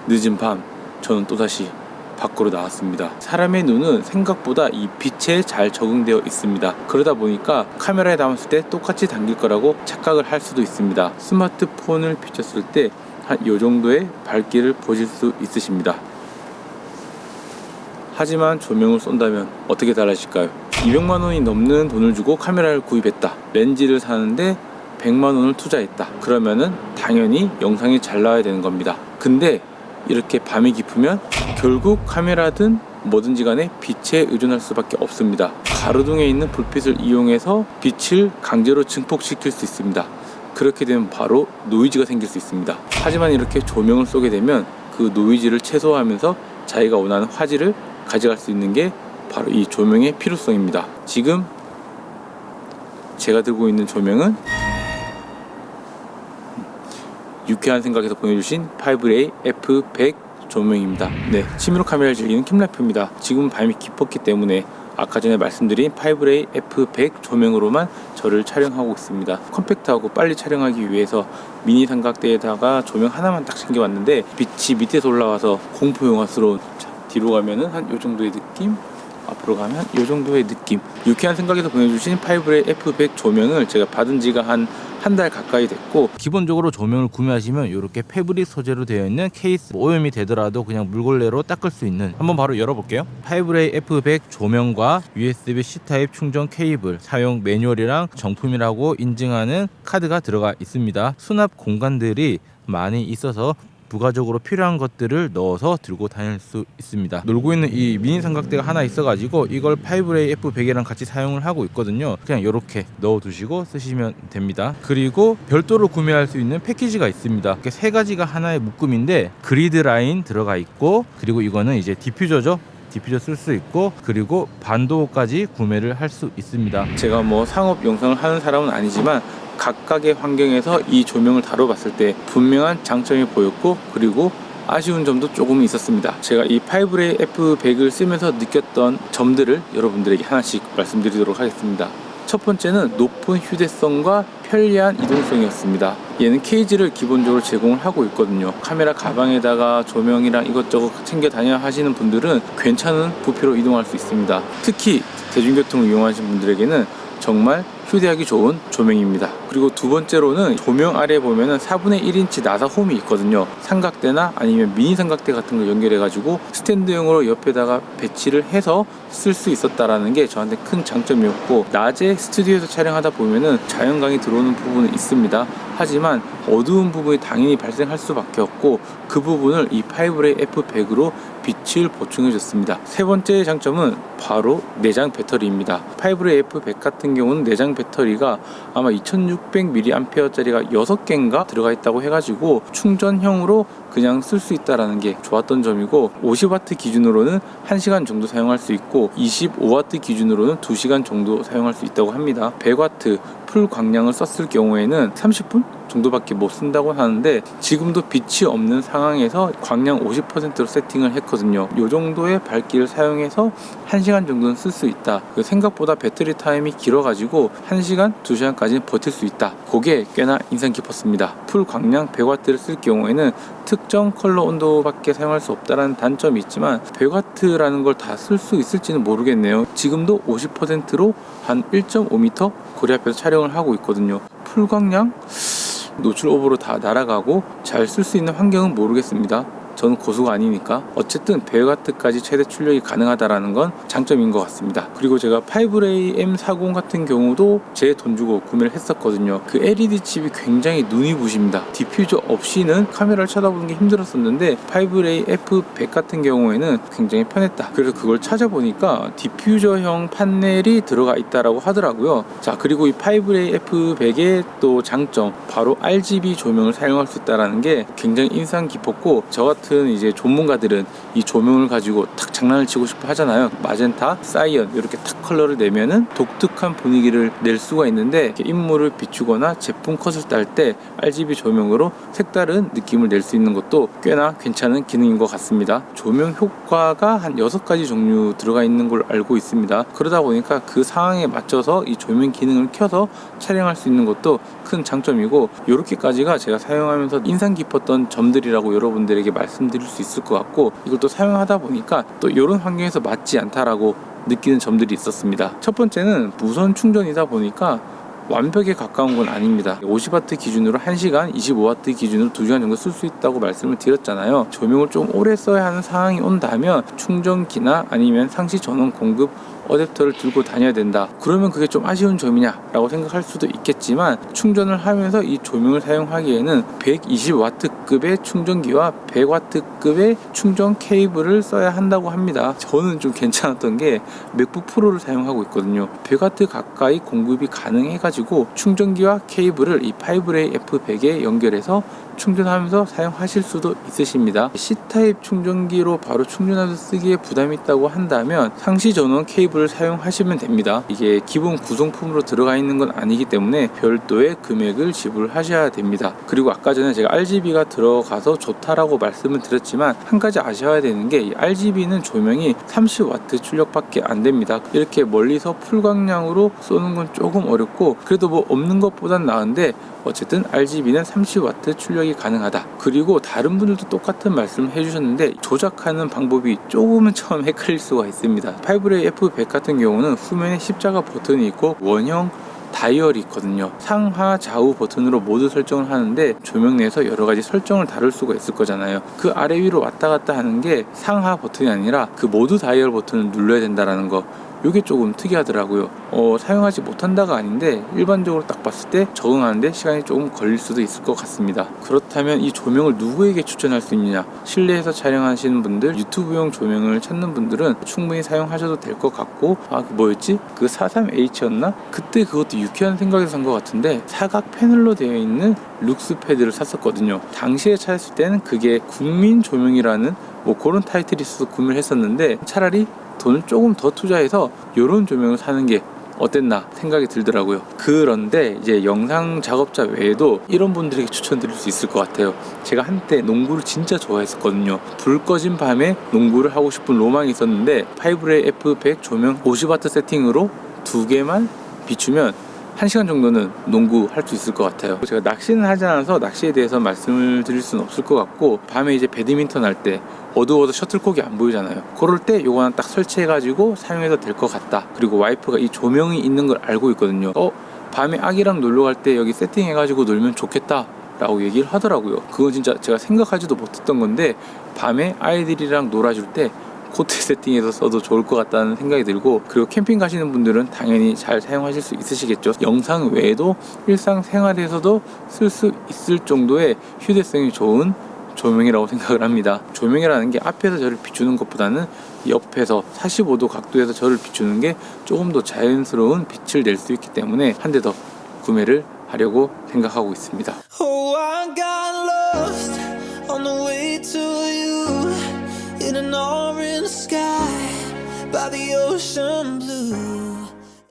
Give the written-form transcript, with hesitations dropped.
늦은 밤 저는 또다시 밖으로 나왔습니다. 사람의 눈은 생각보다 이 빛에 잘 적응되어 있습니다. 그러다 보니까 카메라에 담았을 때 똑같이 담길 거라고 착각을 할 수도 있습니다. 스마트폰을 비췄을 때 한 요 정도의 밝기를 보실 수 있으십니다. 하지만 조명을 쏜다면 어떻게 달라질까요? 200만 원이 넘는 돈을 주고 카메라를 구입했다. 렌즈를 사는데 100만 원을 투자했다. 그러면은 당연히 영상이 잘 나와야 되는 겁니다. 근데 이렇게 밤이 깊으면 결국 카메라든 뭐든지 간에 빛에 의존할 수밖에 없습니다. 가로등에 있는 불빛을 이용해서 빛을 강제로 증폭시킬 수 있습니다. 그렇게 되면 바로 노이즈가 생길 수 있습니다. 하지만 이렇게 조명을 쏘게 되면 그 노이즈를 최소화하면서 자기가 원하는 화질을 가져갈 수 있는 게 바로 이 조명의 필요성입니다. 지금 제가 들고 있는 조명은 유쾌한 생각에서 보내주신 5ray F100 조명입니다. 네, 취미로 카메라를 즐기는 킴라프입니다. 지금 밤이 깊었기 때문에 아까 전에 말씀드린 5ray F100 조명으로만 저를 촬영하고 있습니다. 컴팩트하고 빨리 촬영하기 위해서 미니 삼각대에다가 조명 하나만 딱 챙겨왔는데 빛이 밑에서 올라와서 공포영화스러운, 자, 뒤로 가면은 한 요 정도의 느낌, 앞으로 가면 이 정도의 느낌. 유쾌한 생각에서 보내주신 5ray F100 조명을 제가 받은 지가 한 달 가까이 됐고, 기본적으로 조명을 구매하시면 이렇게 패브릭 소재로 되어 있는 케이스, 오염이 되더라도 그냥 물걸레로 닦을 수 있는, 한번 바로 열어볼게요. 5ray F100 조명과 USB-C 타입 충전 케이블, 사용 매뉴얼이랑 정품이라고 인증하는 카드가 들어가 있습니다. 수납 공간들이 많이 있어서 부가적으로 필요한 것들을 넣어서 들고 다닐 수 있습니다. 놀고 있는 이 미니 삼각대가 하나 있어가지고 이걸 5ray F100이랑 같이 사용을 하고 있거든요. 그냥 이렇게 넣어 두시고 쓰시면 됩니다. 그리고 별도로 구매할 수 있는 패키지가 있습니다. 이렇게 세 가지가 하나의 묶음인데 그리드 라인 들어가 있고, 그리고 이거는 이제 디퓨저죠. 디퓨저 쓸 수 있고, 그리고 반도까지 구매를 할 수 있습니다. 제가 뭐 상업 영상을 하는 사람은 아니지만 각각의 환경에서 이 조명을 다뤄봤을 때 분명한 장점이 보였고, 그리고 아쉬운 점도 조금 있었습니다. 제가 이 5ray F100을 쓰면서 느꼈던 점들을 여러분들에게 하나씩 말씀드리도록 하겠습니다. 첫 번째는 높은 휴대성과 편리한 이동성이었습니다. 얘는 케이지를 기본적으로 제공을 하고 있거든요. 카메라 가방에다가 조명이랑 이것저것 챙겨 다녀 하시는 분들은 괜찮은 부피로 이동할 수 있습니다. 특히 대중교통을 이용하시는 분들에게는 정말 휴대하기 좋은 조명입니다. 그리고 두 번째로는 조명 아래에 보면은 4분의 1인치 나사 홈이 있거든요. 삼각대나 아니면 미니 삼각대 같은 걸 연결해 가지고 스탠드용으로 옆에다가 배치를 해서 쓸 수 있었다라는 게 저한테 큰 장점이었고, 낮에 스튜디오에서 촬영하다 보면은 자연광이 들어오는 부분은 있습니다. 하지만 어두운 부분이 당연히 발생할 수밖에 없고, 그 부분을 이 5ray F100으로 빛을 보충해 줬습니다. 세 번째 장점은 바로 내장 배터리입니다. 5ray F100 같은 경우는 내장 배터리가 아마 2600mAh짜리가 6개인가 들어가 있다고 해가지고 충전형으로 그냥 쓸 수 있다라는 게 좋았던 점이고, 50W 기준으로는 1시간 정도 사용할 수 있고 25W 기준으로는 2시간 정도 사용할 수 있다고 합니다. 100W 풀 광량을 썼을 경우에는 30분 정도밖에 못 쓴다고 하는데, 지금도 빛이 없는 상황에서 광량 50%로 세팅을 했거든요. 이 정도의 밝기를 사용해서 1시간 정도는 쓸 수 있다. 생각보다 배터리 타임이 길어가지고 1시간, 2시간까지는 버틸 수 있다. 그게 꽤나 인상 깊었습니다. 풀 광량 100W를 쓸 경우에는 특정 컬러 온도밖에 사용할 수 없다는 단점이 있지만 100W라는 걸 다 쓸 수 있을지는 모르겠네요. 지금도 50%로 한 1.5m 거리 앞에서 촬영을 하고 있거든요. 풀 광량 노출 오버로 다 날아가고 잘 쓸 수 있는 환경은 모르겠습니다. 저는 고수가 아니니까. 어쨌든 100W까지 최대 출력이 가능하다라는 건 장점인 것 같습니다. 그리고 제가 5ray M40 같은 경우도 제 돈 주고 구매를 했었거든요. 그 LED 칩이 굉장히 눈이 부십니다. 디퓨저 없이는 카메라를 쳐다보는 게 힘들었었는데 5ray F100 같은 경우에는 굉장히 편했다. 그래서 그걸 찾아보니까 디퓨저형 판넬이 들어가 있다라고 하더라고요. 자, 그리고 이 5ray F100의 또 장점, 바로 RGB 조명을 사용할 수 있다라는 게 굉장히 인상 깊었고, 저 같은 이제 전문가들은 이 조명을 가지고 탁 장난을 치고 싶어 하잖아요. 마젠타, 사이언 이렇게 탁 컬러를 내면은 독특한 분위기를 낼 수가 있는데, 이렇게 인물을 비추거나 제품 컷을 딸 때 RGB 조명으로 색다른 느낌을 낼 수 있는 것도 꽤나 괜찮은 기능인 것 같습니다. 조명 효과가 한 6가지 종류 들어가 있는 걸 알고 있습니다. 그러다 보니까 그 상황에 맞춰서 이 조명 기능을 켜서 촬영할 수 있는 것도 큰 장점이고, 이렇게까지가 제가 사용하면서 인상 깊었던 점들이라고 여러분들에게 말씀 말씀드릴 수 있을 것 같고, 이걸 또 사용하다 보니까 또 이런 환경에서 맞지 않다라고 느끼는 점들이 있었습니다. 첫 번째는 무선 충전이다 보니까 완벽에 가까운 건 아닙니다. 50W 기준으로 1시간, 25W 기준으로 2시간 정도 쓸 수 있다고 말씀을 드렸잖아요. 조명을 좀 오래 써야 하는 상황이 온다면 충전기나 아니면 상시 전원 공급 어댑터를 들고 다녀야 된다. 그러면 그게 좀 아쉬운 점이냐 라고 생각할 수도 있겠지만, 충전을 하면서 이 조명을 사용하기에는 120W급의 충전기와 100W급의 충전 케이블을 써야 한다고 합니다. 저는 좀 괜찮았던 게 맥북 프로를 사용하고 있거든요. 100W 가까이 공급이 가능해가지고 충전기와 케이블을 이 파이브레이 F100에 연결해서 충전하면서 사용하실 수도 있으십니다. C타입 충전기로 바로 충전해서 쓰기에 부담이 있다고 한다면 상시 전원 케이블을 사용하시면 됩니다. 이게 기본 구성품으로 들어가 있는 건 아니기 때문에 별도의 금액을 지불하셔야 됩니다. 그리고 아까 전에 제가 RGB가 들어가서 좋다라고 말씀을 드렸지만, 한 가지 아셔야 되는 게 이 RGB는 조명이 30W 출력밖에 안 됩니다. 이렇게 멀리서 풀광량으로 쏘는 건 조금 어렵고, 그래도 뭐 없는 것보단 나은데 어쨌든 RGB는 30W 출력이 가능하다. 그리고 다른 분들도 똑같은 말씀을 해주셨는데, 조작하는 방법이 조금은 처음 헷갈릴 수가 있습니다. 파이브레이 F100 같은 경우는 후면에 십자가 버튼이 있고 원형 다이얼이 있거든요. 상하 좌우 버튼으로 모두 설정을 하는데, 조명 내에서 여러 가지 설정을 다룰 수가 있을 거잖아요. 그 아래 위로 왔다 갔다 하는 게 상하 버튼이 아니라 그 모두 다이얼 버튼을 눌러야 된다라는 거, 이게 조금 특이하더라고요. 사용하지 못한다가 아닌데 일반적으로 딱 봤을 때 적응하는데 시간이 조금 걸릴 수도 있을 것 같습니다. 그렇다면 이 조명을 누구에게 추천할 수 있느냐? 실내에서 촬영하시는 분들, 유튜브용 조명을 찾는 분들은 충분히 사용하셔도 될 것 같고, 그 뭐였지? 그 43H였나? 그때 그것도 유쾌한 생각에서 산 것 같은데, 사각 패널로 되어 있는 룩스 패드를 샀었거든요. 당시에 찾았을 때는 그게 국민 조명이라는 뭐 그런 타이틀이 있어서 구매를 했었는데, 차라리 돈을 조금 더 투자해서 이런 조명을 사는 게 어땠나 생각이 들더라고요. 그런데 이제 영상 작업자 외에도 이런 분들에게 추천드릴 수 있을 것 같아요. 제가 한때 농구를 진짜 좋아했었거든요. 불 꺼진 밤에 농구를 하고 싶은 로망이 있었는데, 파이브레이 F100 조명 50W 세팅으로 2개만 비추면 1시간 정도는 농구 할 수 있을 것 같아요. 제가 낚시는 하지 않아서 낚시에 대해서 말씀을 드릴 수는 없을 것 같고, 밤에 이제 배드민턴 할 때 어두워서 셔틀콕이 안 보이잖아요. 그럴 때 요거 하나 딱 설치해가지고 사용해도 될 것 같다. 그리고 와이프가 이 조명이 있는 걸 알고 있거든요. 밤에 아기랑 놀러 갈 때 여기 세팅해가지고 놀면 좋겠다 라고 얘기를 하더라고요. 그건 진짜 제가 생각하지도 못했던 건데, 밤에 아이들이랑 놀아줄 때 코트 세팅해서 써도 좋을 것 같다는 생각이 들고, 그리고 캠핑 가시는 분들은 당연히 잘 사용하실 수 있으시겠죠. 영상 외에도 일상생활에서도 쓸 수 있을 정도의 휴대성이 좋은 조명이라고 생각을 합니다. 조명이라는 게 앞에서 저를 비추는 것보다는 옆에서 45도 각도에서 저를 비추는 게 조금 더 자연스러운 빛을 낼 수 있기 때문에 한 대 더 구매를 하려고 생각하고 있습니다. Oh, I got lost on the way to you in an orange sky by the ocean blue.